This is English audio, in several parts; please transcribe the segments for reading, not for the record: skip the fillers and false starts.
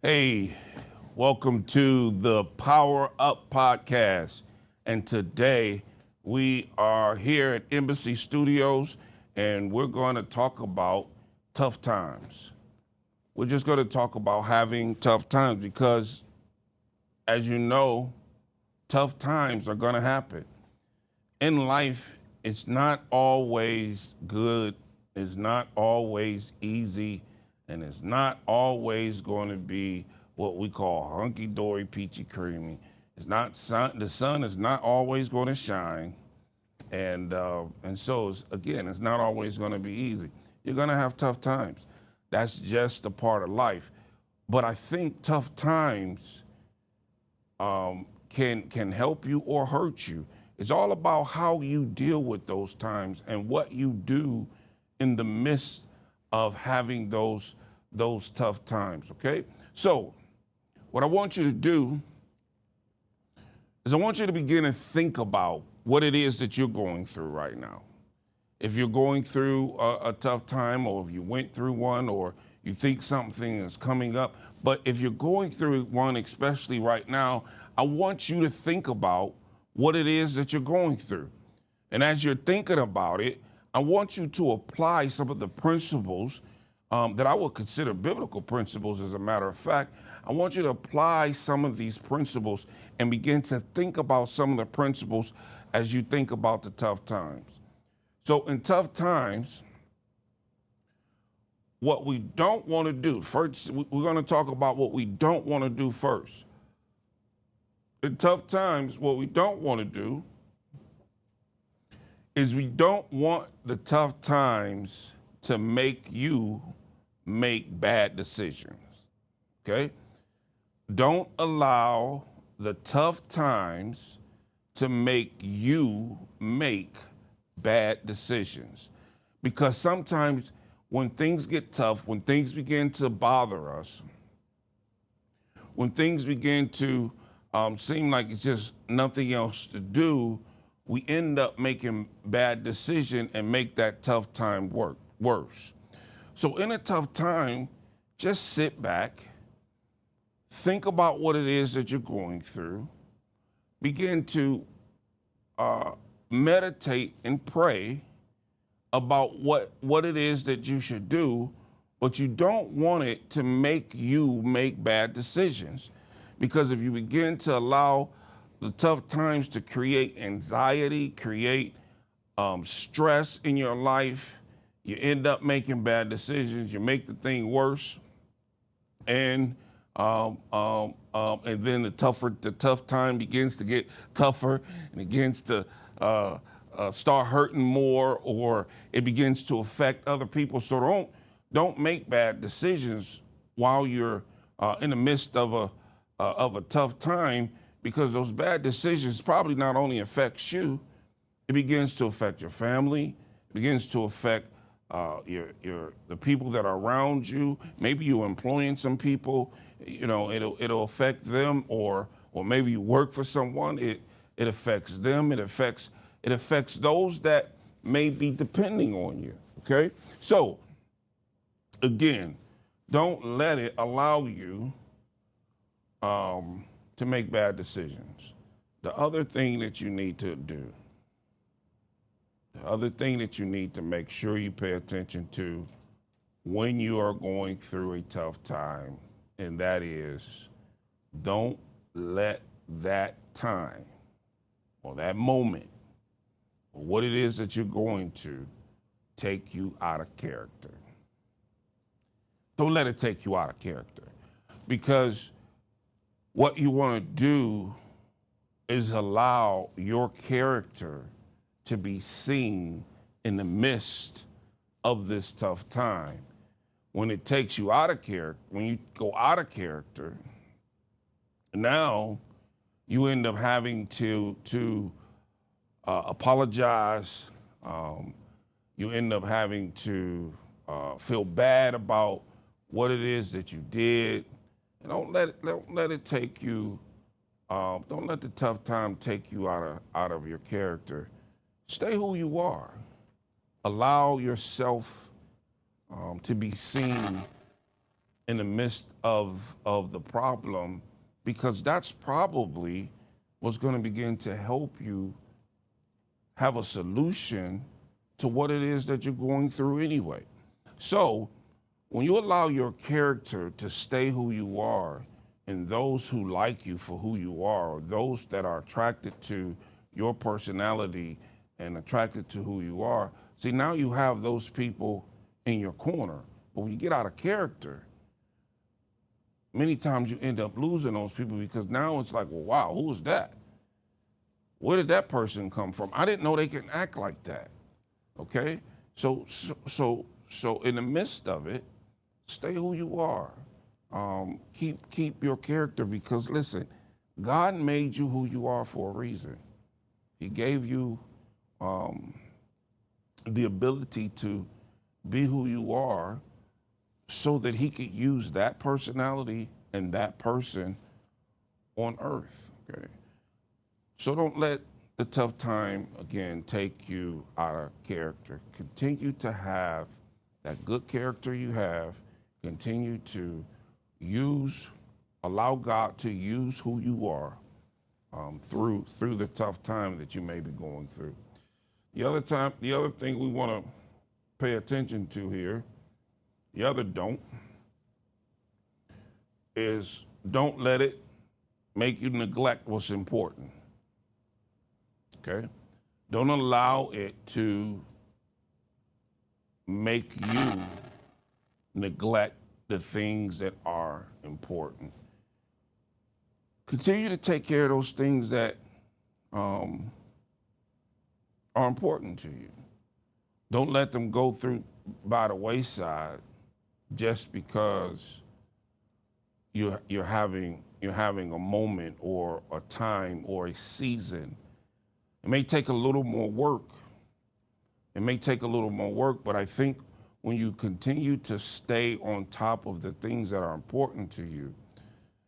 Hey, welcome to the Power Up Podcast. And today we are here at Embassy Studios and we're going to talk about tough times. We're just going to talk about having tough times because, as you know, tough times are going to happen. In life, it's not always good, it's not always easy, and it's not always going to be what we call hunky dory, peachy creamy. It's not the sun is not always going to shine, and so again, it's not always going to be easy. You're going to have tough times. That's just a part of life. But I think tough times can help you or hurt you. It's all about how you deal with those times and what you do in the midst of having those tough times. Okay, so what I want you to do is I want you to begin to think about what it is that you're going through right now. If you're going through a tough time, or if you went through one, or you think something is coming up, but if you're going through one, especially right now, I want you to think about what it is that you're going through. And as you're thinking about it, I want you to apply some of the principles that I would consider biblical principles, as a matter of fact. I want you to apply some of these principles and begin to think about some of the principles as you think about the tough times. So, in tough times, what we don't want to do first, we're going to talk about what we don't want to do first. In tough times, what we don't want to do is we don't want the tough times to make you make bad decisions. Okay? Don't allow the tough times to make you make bad decisions. Because sometimes when things get tough, when things begin to bother us, when things begin to seem like it's just nothing else to do, we end up making bad decisions and make that tough time worse. So in a tough time, just sit back, think about what it is that you're going through, begin to meditate and pray about what it is that you should do, but you don't want it to make you make bad decisions. Because if you begin to allow the tough times to create anxiety, create stress in your life, you end up making bad decisions. You make the thing worse, and and then the tough time begins to get tougher and begins to start hurting more, or it begins to affect other people. So don't make bad decisions while you're in the midst of a tough time, because those bad decisions probably not only affects you, it begins to affect your family, it begins to affect the people that are around you. Maybe you're employing some people, you know, it'll affect them, or maybe you work for someone, it affects them, it affects those that may be depending on you. Okay? So again, don't let it allow you to make bad decisions. The other thing that you need to do, the other thing that you need to make sure you pay attention to when you are going through a tough time, and that is, don't let that time or that moment or what it is that you're going to take you out of character. Don't let it take you out of character, because what you want to do is allow your character to be seen in the midst of this tough time. When it takes you out of character, when you go out of character, now you end up having to apologize. You end up having to feel bad about what it is that you did. And don't let it take you. Don't let the tough time take you out of your character. Stay who you are. Allow yourself to be seen in the midst of the problem, because that's probably what's going to begin to help you have a solution to what it is that you're going through anyway. So when you allow your character to stay who you are, and those who like you for who you are, or those that are attracted to your personality and attracted to who you are, see, now you have those people in your corner. But when you get out of character, many times you end up losing those people, because now it's like, well, wow, who was that? Where did that person come from? I didn't know they can act like that. Okay? So in the midst of it, stay who you are. Keep your character, because listen, God made you who you are for a reason. He gave you the ability to be who you are so that he could use that personality and that person on earth. Okay. So don't let the tough time again take you out of character. Continue to have that good character you have. Continue to allow God to use who you are through the tough time that you may be going through. The other thing we want to pay attention to here, the other don't, is don't let it make you neglect what's important. Okay? Don't allow it to make you neglect the things that are important. Continue to take care of those things that are important to you. Don't let them go through by the wayside just because you're having a moment or a time or a season. It may take a little more work. But I think when you continue to stay on top of the things that are important to you,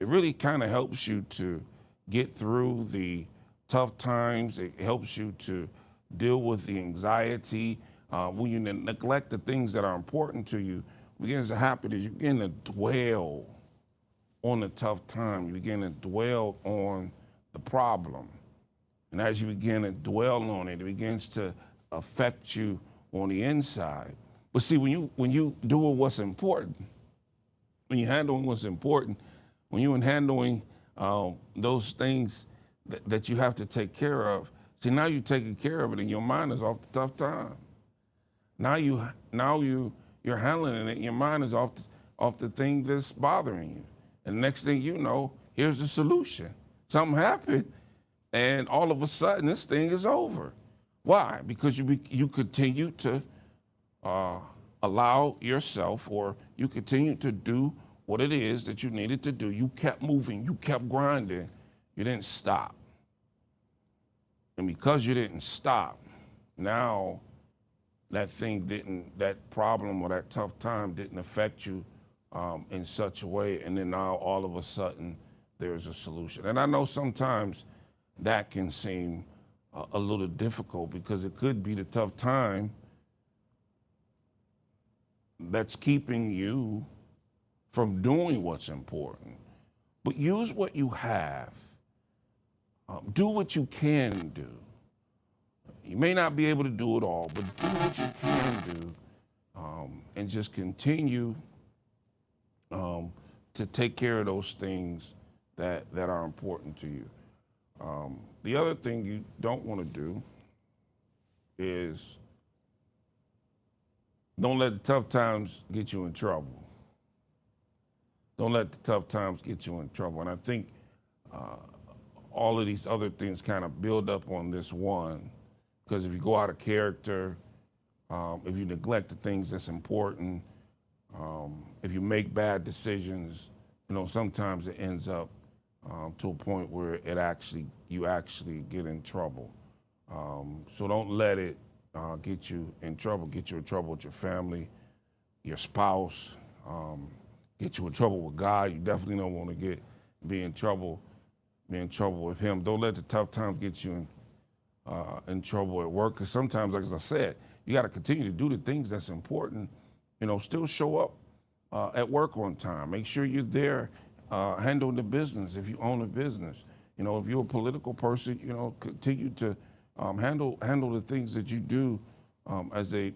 it really kind of helps you to get through the tough times. It helps you to deal with the anxiety. When you neglect the things that are important to you, what begins to happen is you begin to dwell on the tough time. You begin to dwell on the problem. And as you begin to dwell on it, it begins to affect you on the inside. But see, when you doing what's important, when you're handling what's important, when you're handling those things that you have to take care of, see, now you're taking care of it and your mind is off the tough time. Now you're handling it and your mind is off the thing that's bothering you. And the next thing you know, here's the solution. Something happened, and all of a sudden this thing is over. Why? Because you continue to allow yourself, or you continue to do what it is that you needed to do. You kept moving, you kept grinding, you didn't stop. And because you didn't stop, now that problem or that tough time didn't affect you in such a way, and then now all of a sudden there's a solution. And I know sometimes that can seem a little difficult, because it could be the tough time that's keeping you from doing what's important. But use what you have. Do what you can do. You may not be able to do it all, but do what you can do, and just continue to take care of those things that are important to you. The other thing you don't want to do is don't let the tough times get you in trouble. Don't let the tough times get you in trouble. And I think all of these other things kind of build up on this one, because if you go out of character, if you neglect the things that's important, if you make bad decisions, sometimes it ends up to a point where you actually get in trouble. So don't let it get you in trouble. Get you in trouble with your family, your spouse. Get you in trouble with God. You definitely don't want to be in trouble with Him. Don't let the tough times get you in trouble at work. Because sometimes, like as I said, you got to continue to do the things that's important. Still show up at work on time. Make sure you're there, handling the business if you own a business. You know, if you're a political person, you know, continue to handle the things that you do as a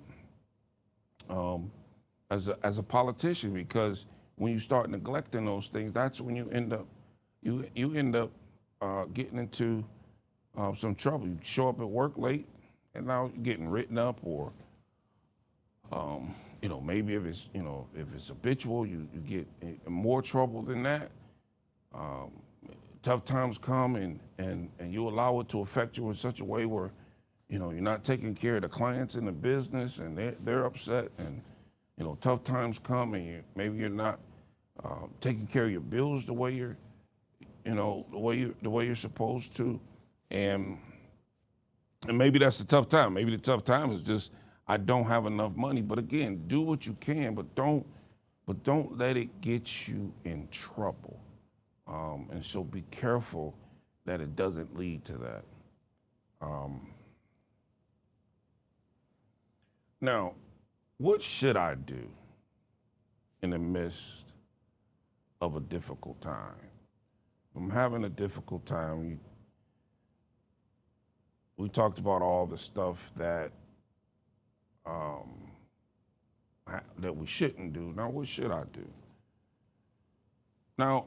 as a politician, because when you start neglecting those things, that's when you end up getting into some trouble. You show up at work late, and now you're getting written up, or you know, maybe if it's, you know, if it's habitual, you get in more trouble than that. Um, Tough times come, and you allow it to affect you in such a way where, you know, you're not taking care of the clients in the business, and they're upset, and you know, tough times come, and maybe you're not taking care of your bills the way you're, you know, the way you're supposed to, and maybe that's the tough time. Maybe the tough time is just I don't have enough money. But again, do what you can, but don't let it get you in trouble. And so be careful that it doesn't lead to that. Now, what should I do in the midst of a difficult time? I'm having a difficult time. We talked about all the stuff that that we shouldn't do. Now, what should I do? Now,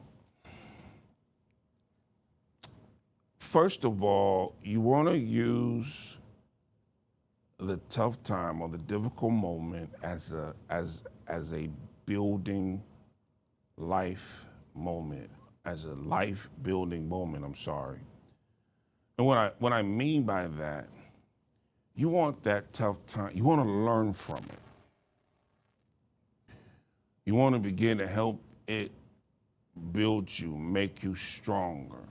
first of all, you want to use the tough time or the difficult moment as a building life moment, as a life building moment. I'm sorry. And what I mean by that, you want that tough time. You want to learn from it. You want to begin to help it build you, make you stronger.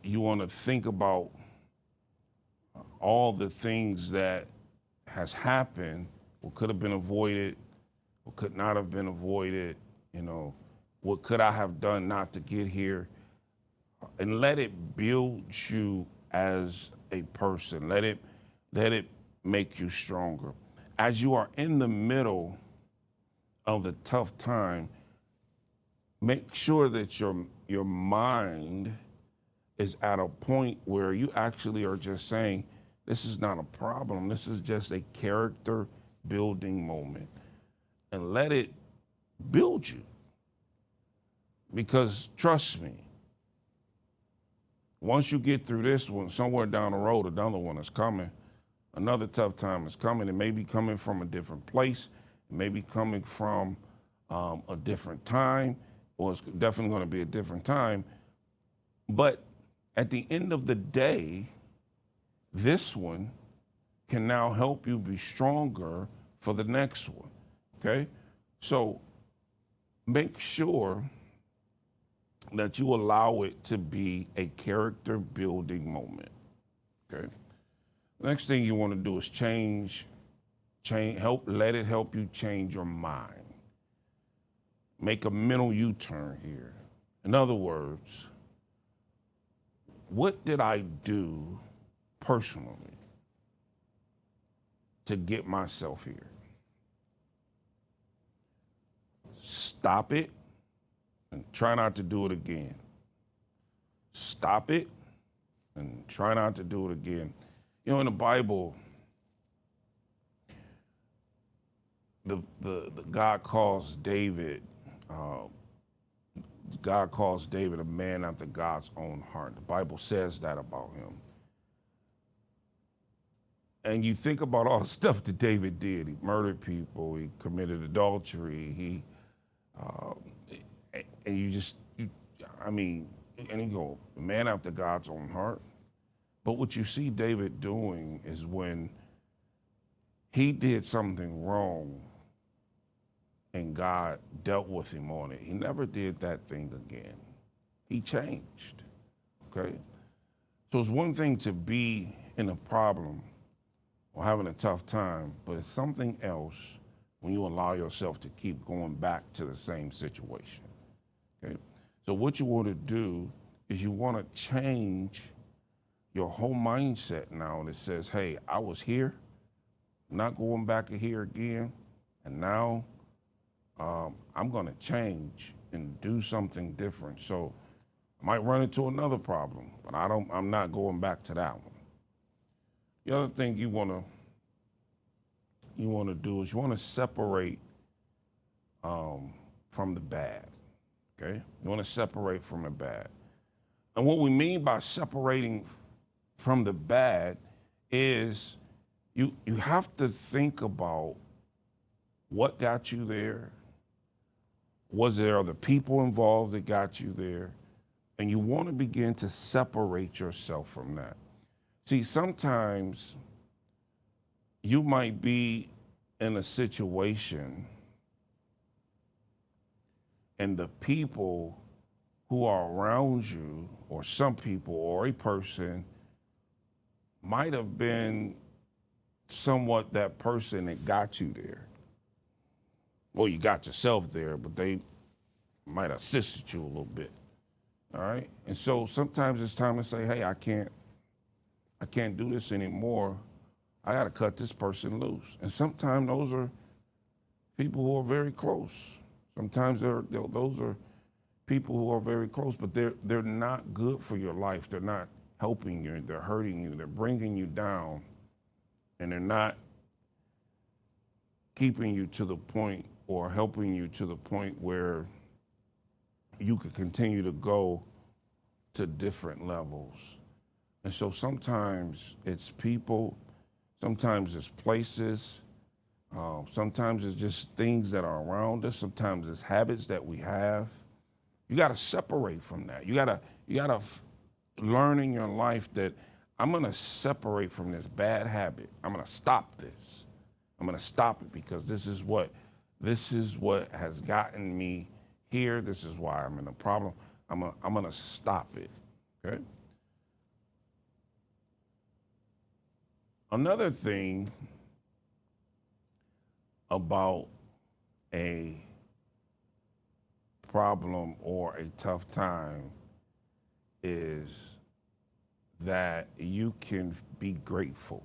You want to think about all the things that has happened, what could have been avoided, what could not have been avoided, you know, what could I have done not to get here, and let it build you as a person. Let it make you stronger. As you are in the middle of the tough time, make sure that your mind is at a point where you actually are just saying, this is not a problem. This is just a character building moment. And let it build you. Because trust me, once you get through this one, somewhere down the road, another one is coming. Another tough time is coming. It may be coming from a different place. It may be coming from a different time, or it's definitely going to be a different time. But at the end of the day, this one can now help you be stronger for the next one, okay? So make sure that you allow it to be a character building moment, okay? Next thing you want to do is let it help you change your mind. Make a mental U-turn here. In other words, what did I do personally to get myself here? Stop it and try not to do it again. Stop it and try not to do it again. You know, in the Bible, the God calls David a man after God's own heart. The Bible says that about him. And you think about all the stuff that David did. He murdered people. He committed adultery. And you go, a man after God's own heart. But what you see David doing is when he did something wrong and God dealt with him on it, he never did that thing again. He changed, okay? So it's one thing to be in a problem or having a tough time, but it's something else when you allow yourself to keep going back to the same situation, okay? So what you want to do is you want to change your whole mindset now that says, hey, I was here, not going back here again, and now I'm going to change and do something different. So I might run into another problem, but I'm not going back to that one. The other thing you want to do is you want to separate from the bad. Okay, you want to separate from the bad. And what we mean by separating from the bad is you have to think about what got you there. Was there other people involved that got you there? And you want to begin to separate yourself from that. See, sometimes you might be in a situation and the people who are around you, or some people, or a person, might have been somewhat that person that got you there. Well, you got yourself there, but they might have assisted you a little bit. All right. And so sometimes it's time to say, hey, I can't do this anymore. I got to cut this person loose. And sometimes those are people who are very close. Sometimes those are people who are very close, but they're not good for your life. They're not helping you. They're hurting you. They're bringing you down, and they're not keeping you to the point or helping you to the point where you could continue to go to different levels. And so sometimes it's people, sometimes it's places, sometimes it's just things that are around us, sometimes it's habits that we have. You got to separate from that. You got to learn in your life that I'm going to separate from this bad habit. I'm going to stop this. I'm going to stop it because this is what has gotten me here. This is why I'm in a problem. I'm going to stop it. Okay? Another thing about a problem or a tough time is that you can be grateful.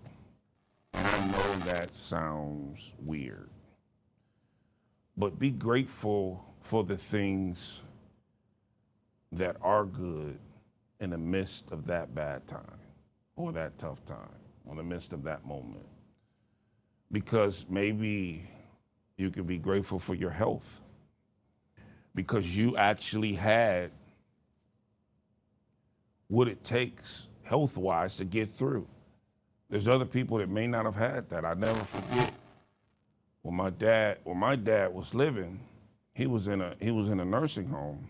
And I know that sounds weird, but be grateful for the things that are good in the midst of that bad time or that tough time, or in the midst of that moment. Because maybe you can be grateful for your health because you actually had what it takes health-wise to get through. There's other people that may not have had that. I never forget when my dad was living, he was in a nursing home.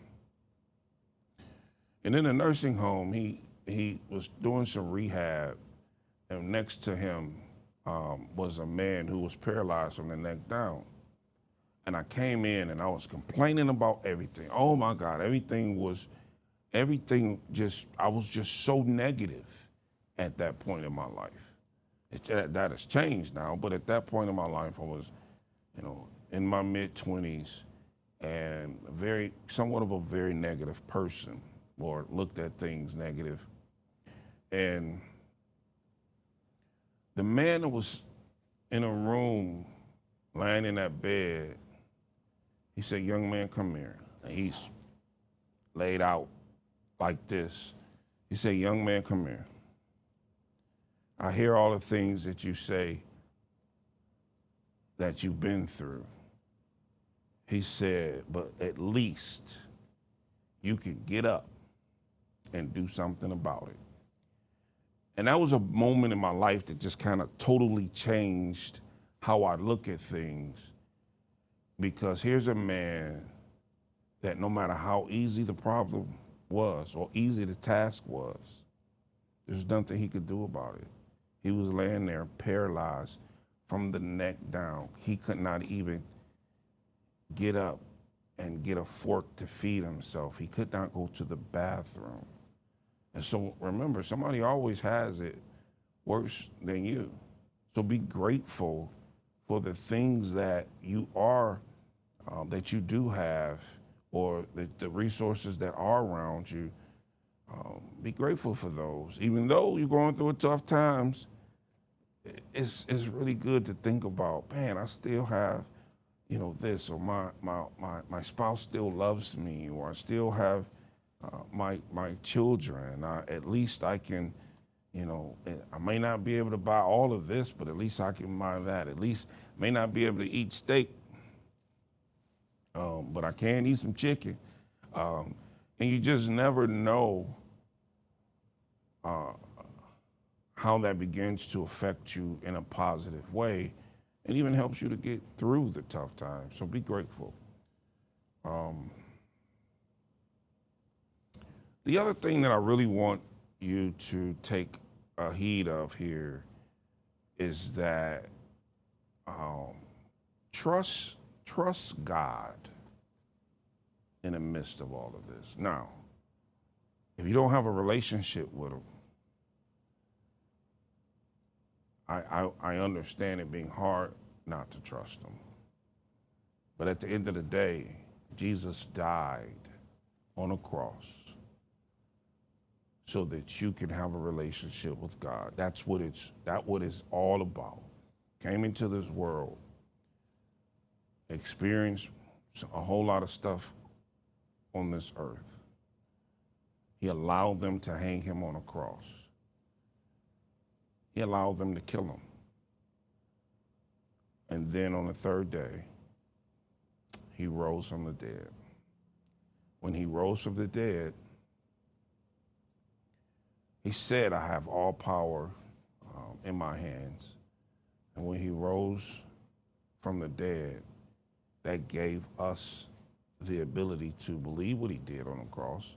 And in the nursing home, he was doing some rehab, and next to him was a man who was paralyzed from the neck down. And I came in and I was complaining about everything. Oh my God, I was just so negative at that point in my life. That has changed now, but at that point in my life, I was, in my mid-20s and somewhat of a very negative person, or looked at things negative. And the man that was in a room, lying in that bed, he said, "Young man, come here." And he's laid out like this. He said, "Young man, come here. I hear all the things that you say that you've been through." He said, "But at least you can get up and do something about it." And that was a moment in my life that just kind of totally changed how I look at things. Because here's a man that no matter how easy the problem was or easy the task was, there's nothing he could do about it. He was laying there paralyzed from the neck down. He could not even get up and get a fork to feed himself. He could not go to the bathroom. And so remember, somebody always has it worse than you. So be grateful for the things that you do have, or the resources that are around you. Be grateful for those. Even though you're going through tough times, it's really good to think about, man, I still have, this, or my spouse still loves me, or I still have my children. At least I can, I may not be able to buy all of this, but at least I can buy that. At least may not be able to eat steak, but I can eat some chicken. And you just never know how that begins to affect you in a positive way, and even helps you to get through the tough times. So be grateful. The other thing that I really want you to take a heed of here is that um, trust God in the midst of all of this. Now, if you don't have a relationship with Him, I understand it being hard not to trust Him. But at the end of the day, Jesus died on a cross so that you can have a relationship with God. That's what it's all about. Came into this world, experienced a whole lot of stuff on this earth. He allowed them to hang Him on a cross. He allowed them to kill Him. And then on the third day, He rose from the dead. When He rose from the dead, He said, I have all power in my hands. And when He rose from the dead, that gave us the ability to believe what He did on the cross,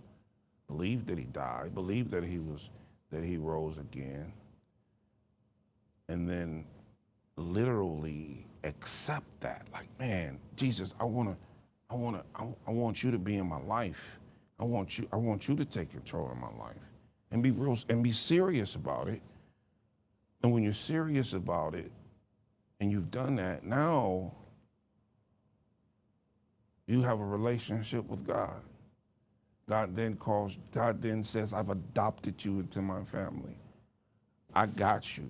believe that He died, believe that He rose again, and then literally accept that. Like, man, Jesus, I want you to be in my life. I want you to take control of my life, and be real and be serious about it. And when you're serious about it and you've done that, now you have a relationship with God. God then says, I've adopted you into my family. I got you.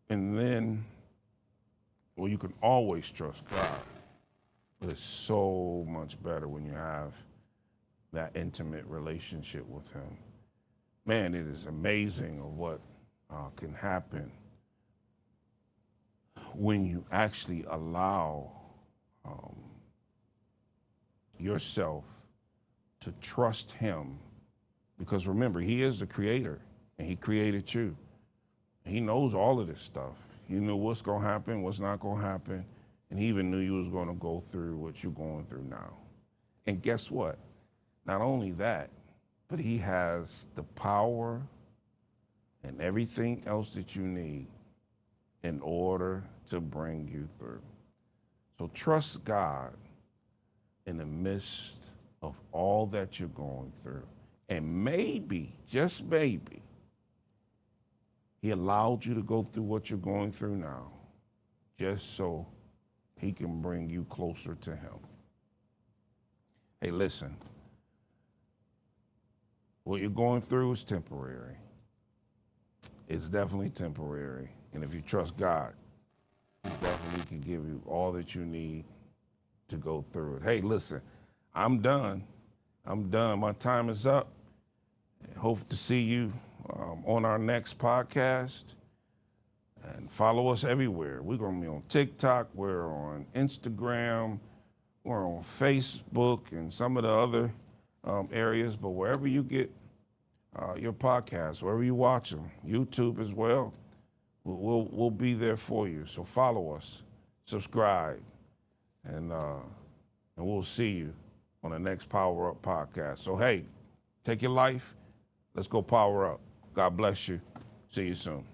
And then, well, you can always trust God, but it's so much better when you have that intimate relationship with Him. Man, it is amazing of what can happen when you actually allow yourself to trust Him. Because remember, He is the creator, and He created you. He knows all of this stuff. He knew what's going to happen, what's not going to happen, and He even knew you was going to go through what you're going through now. And guess what? Not only that, but He has the power and everything else that you need in order to bring you through. So trust God in the midst of all that you're going through. And maybe, just maybe, He allowed you to go through what you're going through now, just so He can bring you closer to Him. Hey, listen, what you're going through is temporary. It's definitely temporary. And if you trust God, He definitely can give you all that you need to go through it. Hey, listen, I'm done. My time is up. Hope to see you on our next podcast. And follow us everywhere. We're going to be on TikTok. We're on Instagram. We're on Facebook and some of the other areas. But wherever you get your podcasts, wherever you watch them, YouTube as well, we'll be there for you. So follow us, subscribe, and we'll see you on the next Power Up podcast. So, hey, take your life. Let's go power up. God bless you. See you soon.